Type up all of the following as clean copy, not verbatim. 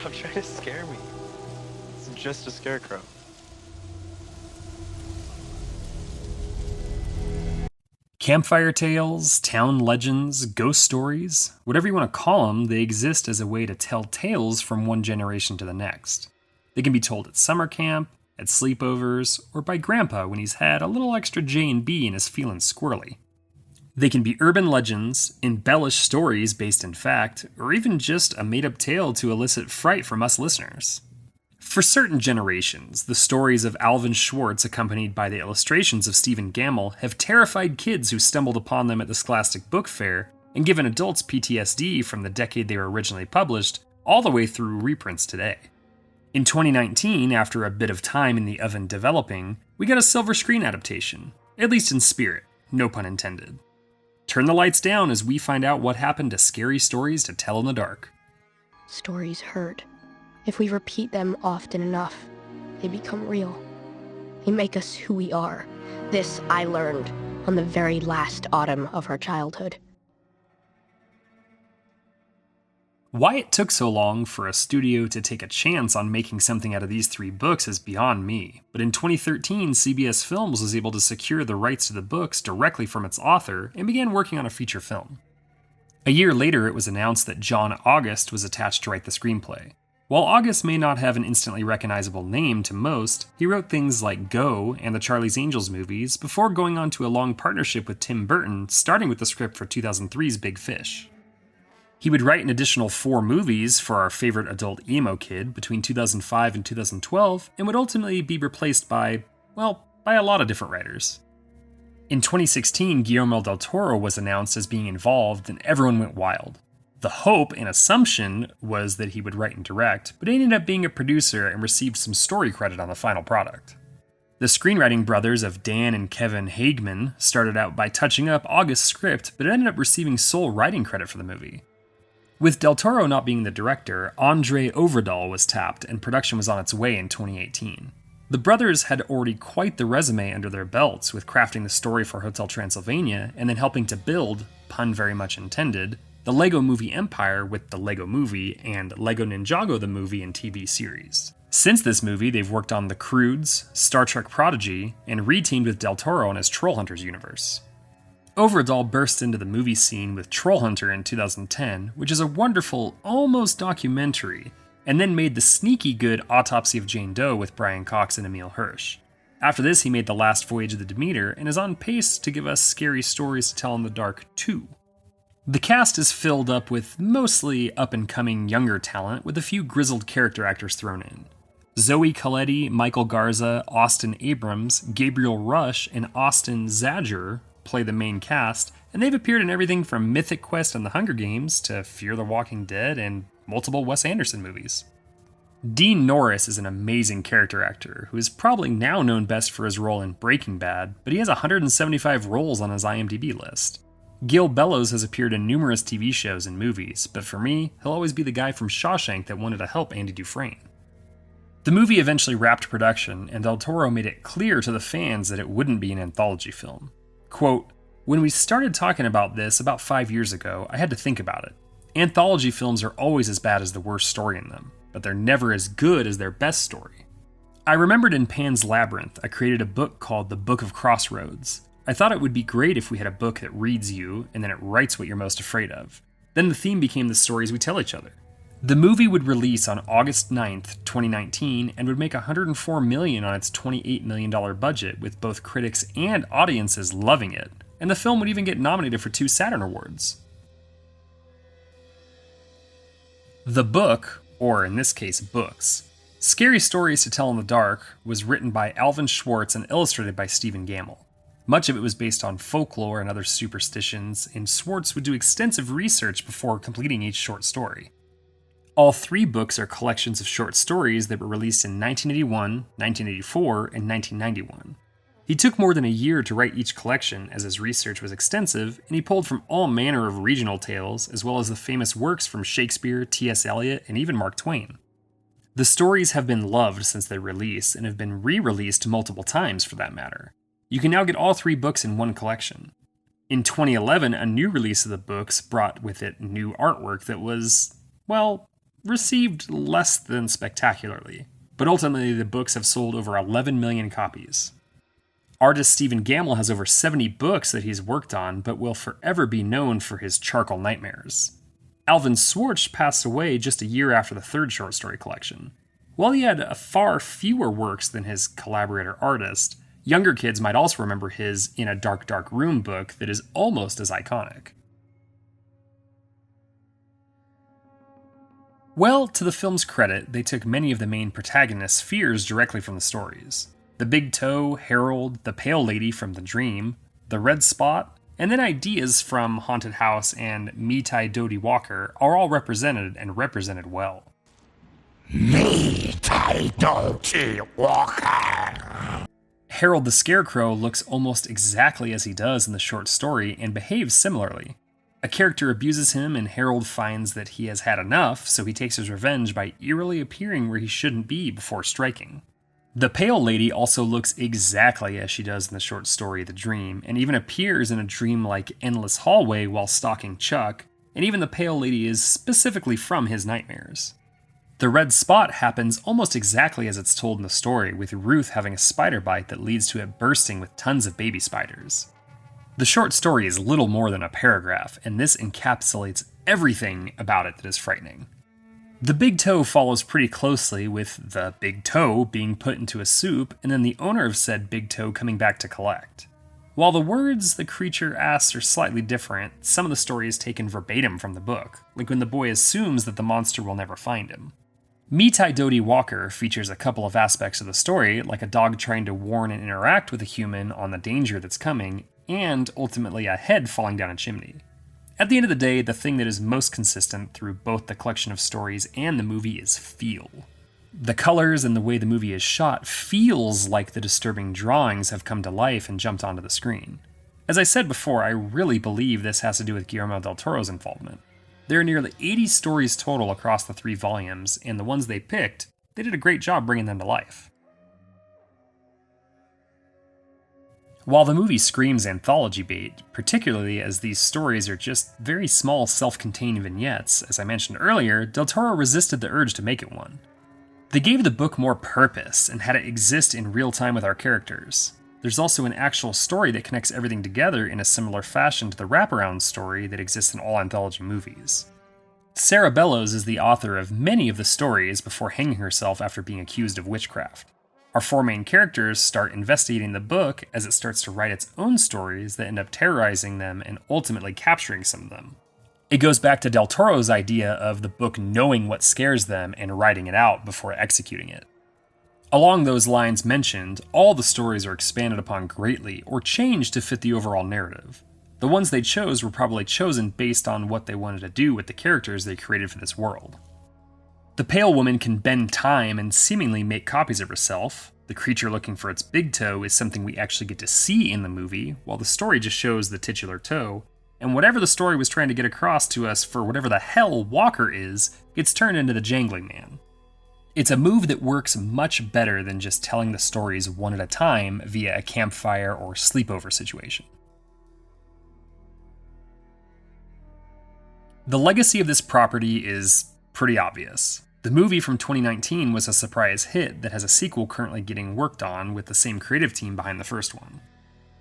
Stop trying to scare me. It's just a scarecrow. Campfire tales, town legends, ghost stories, whatever you want to call them, they exist as a way to tell tales from one generation to the next. They can be told at summer camp, at sleepovers, or by Grandpa when he's had a little extra J&B and is feeling squirrely. They can be urban legends, embellished stories based in fact, or even just a made-up tale to elicit fright from us listeners. For certain generations, the stories of Alvin Schwartz accompanied by the illustrations of Stephen Gammel have terrified kids who stumbled upon them at the Scholastic Book Fair and given adults PTSD from the decade they were originally published, all the way through reprints today. In 2019, after a bit of time in the oven developing, we got a silver screen adaptation, at least in spirit, no pun intended. Turn the lights down as we find out what happened to Scary Stories to Tell in the Dark. Stories hurt. If we repeat them often enough, they become real. They make us who we are. This I learned on the very last autumn of our childhood. Why it took so long for a studio to take a chance on making something out of these three books is beyond me, but in 2013, CBS Films was able to secure the rights to the books directly from its author and began working on a feature film. A year later, it was announced that John August was attached to write the screenplay. While August may not have an instantly recognizable name to most, he wrote things like Go and the Charlie's Angels movies before going on to a long partnership with Tim Burton, starting with the script for 2003's Big Fish. He would write an additional 4 movies for our favorite adult emo kid between 2005 and 2012, and would ultimately be replaced by a lot of different writers. In 2016, Guillermo del Toro was announced as being involved, and everyone went wild. The hope and assumption was that he would write and direct, but he ended up being a producer and received some story credit on the final product. The screenwriting brothers of Dan and Kevin Hageman started out by touching up August's script, but ended up receiving sole writing credit for the movie. With Del Toro not being the director, Andre Overdahl was tapped, and production was on its way in 2018. The brothers had already quite the resume under their belts with crafting the story for Hotel Transylvania, and then helping to build, pun very much intended, the Lego Movie empire with the Lego Movie and Lego Ninjago the movie and TV series. Since this movie, they've worked on The Croods, Star Trek Prodigy, and reteamed with Del Toro in his Trollhunters universe. Overdahl burst into the movie scene with Trollhunter in 2010, which is a wonderful, almost documentary, and then made the sneaky good Autopsy of Jane Doe with Brian Cox and Emile Hirsch. After this, he made The Last Voyage of the Demeter, and is on pace to give us Scary Stories to Tell in the Dark 2. The cast is filled up with mostly up-and-coming younger talent, with a few grizzled character actors thrown in. Zoe Colletti, Michael Garza, Austin Abrams, Gabriel Rush, and Austin Zadger play the main cast, and they've appeared in everything from Mythic Quest and the Hunger Games to Fear the Walking Dead and multiple Wes Anderson movies. Dean Norris is an amazing character actor who is probably now known best for his role in Breaking Bad, but he has 175 roles on his IMDb list. Gil Bellows has appeared in numerous TV shows and movies, but for me, he'll always be the guy from Shawshank that wanted to help Andy Dufresne. The movie eventually wrapped production, and Del Toro made it clear to the fans that it wouldn't be an anthology film. Quote, "When we started talking about this about 5 years ago, I had to think about it. Anthology films are always as bad as the worst story in them, but they're never as good as their best story. I remembered in Pan's Labyrinth, I created a book called The Book of Crossroads. I thought it would be great if we had a book that reads you, and then it writes what you're most afraid of. Then the theme became the stories we tell each other. The movie would release on August 9th, 2019, and would make $104 million on its $28 million budget, with both critics and audiences loving it, and the film would even get nominated for 2 Saturn Awards." The book, or in this case, books, Scary Stories to Tell in the Dark, was written by Alvin Schwartz and illustrated by Stephen Gammel. Much of it was based on folklore and other superstitions, and Schwartz would do extensive research before completing each short story. All 3 books are collections of short stories that were released in 1981, 1984, and 1991. He took more than a year to write each collection, as his research was extensive, and he pulled from all manner of regional tales, as well as the famous works from Shakespeare, T.S. Eliot, and even Mark Twain. The stories have been loved since their release, and have been re-released multiple times for that matter. You can now get all 3 books in one collection. In 2011, a new release of the books brought with it new artwork that was, received less than spectacularly, but ultimately the books have sold over 11 million copies. Artist Stephen Gammel has over 70 books that he's worked on, but will forever be known for his charcoal nightmares. Alvin Schwartz passed away just a year after the third short story collection. While he had far fewer works than his collaborator artist, younger kids might also remember his In a Dark, Dark Room book that is almost as iconic. Well, to the film's credit, they took many of the main protagonists' fears directly from the stories. The Big Toe, Harold, the Pale Lady from The Dream, the Red Spot, and then ideas from Haunted House and Me Tai Dodie Walker are all represented and represented well. Me Tai Dodie Walker. Harold the Scarecrow looks almost exactly as he does in the short story and behaves similarly. A character abuses him and Harold finds that he has had enough, so he takes his revenge by eerily appearing where he shouldn't be before striking. The Pale Lady also looks exactly as she does in the short story The Dream, and even appears in a dream-like endless hallway while stalking Chuck, and even the Pale Lady is specifically from his nightmares. The Red Spot happens almost exactly as it's told in the story, with Ruth having a spider bite that leads to it bursting with tons of baby spiders. The short story is little more than a paragraph, and this encapsulates everything about it that is frightening. The Big Toe follows pretty closely, with the Big Toe being put into a soup, and then the owner of said Big Toe coming back to collect. While the words the creature asks are slightly different, some of the story is taken verbatim from the book, like when the boy assumes that the monster will never find him. Me Tai Dodie Walker features a couple of aspects of the story, like a dog trying to warn and interact with a human on the danger that's coming, and ultimately a head falling down a chimney. At the end of the day, the thing that is most consistent through both the collection of stories and the movie is feel. The colors and the way the movie is shot feels like the disturbing drawings have come to life and jumped onto the screen. As I said before, I really believe this has to do with Guillermo del Toro's involvement. There are nearly 80 stories total across the 3 volumes, and the ones they picked, they did a great job bringing them to life. While the movie screams anthology bait, particularly as these stories are just very small self-contained vignettes, as I mentioned earlier, Del Toro resisted the urge to make it one. They gave the book more purpose and had it exist in real time with our characters. There's also an actual story that connects everything together in a similar fashion to the wraparound story that exists in all anthology movies. Sarah Bellows is the author of many of the stories before hanging herself after being accused of witchcraft. Our 4 main characters start investigating the book as it starts to write its own stories that end up terrorizing them and ultimately capturing some of them. It goes back to Del Toro's idea of the book knowing what scares them and writing it out before executing it. Along those lines mentioned, all the stories are expanded upon greatly or changed to fit the overall narrative. The ones they chose were probably chosen based on what they wanted to do with the characters they created for this world. The Pale Woman can bend time and seemingly make copies of herself. The creature looking for its big toe is something we actually get to see in the movie, while the story just shows the titular toe. And whatever the story was trying to get across to us for whatever the hell Walker is, gets turned into the Jangling Man. It's a move that works much better than just telling the stories one at a time via a campfire or sleepover situation. The legacy of this property is pretty obvious. The movie from 2019 was a surprise hit that has a sequel currently getting worked on with the same creative team behind the first one.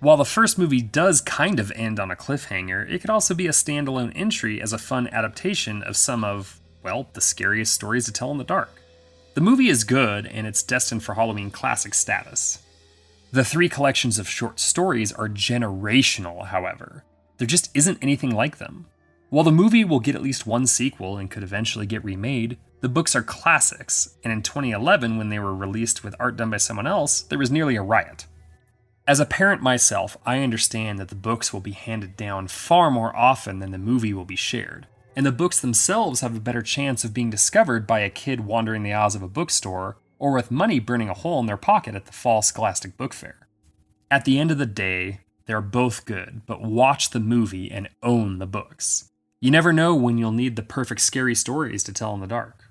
While the first movie does kind of end on a cliffhanger, it could also be a standalone entry as a fun adaptation of some of, well, the scariest stories to tell in the dark. The movie is good, and it's destined for Halloween classic status. The 3 collections of short stories are generational, however. There just isn't anything like them. While the movie will get at least 1 sequel and could eventually get remade, the books are classics, and in 2011, when they were released with art done by someone else, there was nearly a riot. As a parent myself, I understand that the books will be handed down far more often than the movie will be shared, and the books themselves have a better chance of being discovered by a kid wandering the aisles of a bookstore, or with money burning a hole in their pocket at the fall Scholastic Book Fair. At the end of the day, they're both good, but watch the movie and own the books. You never know when you'll need the perfect scary stories to tell in the dark.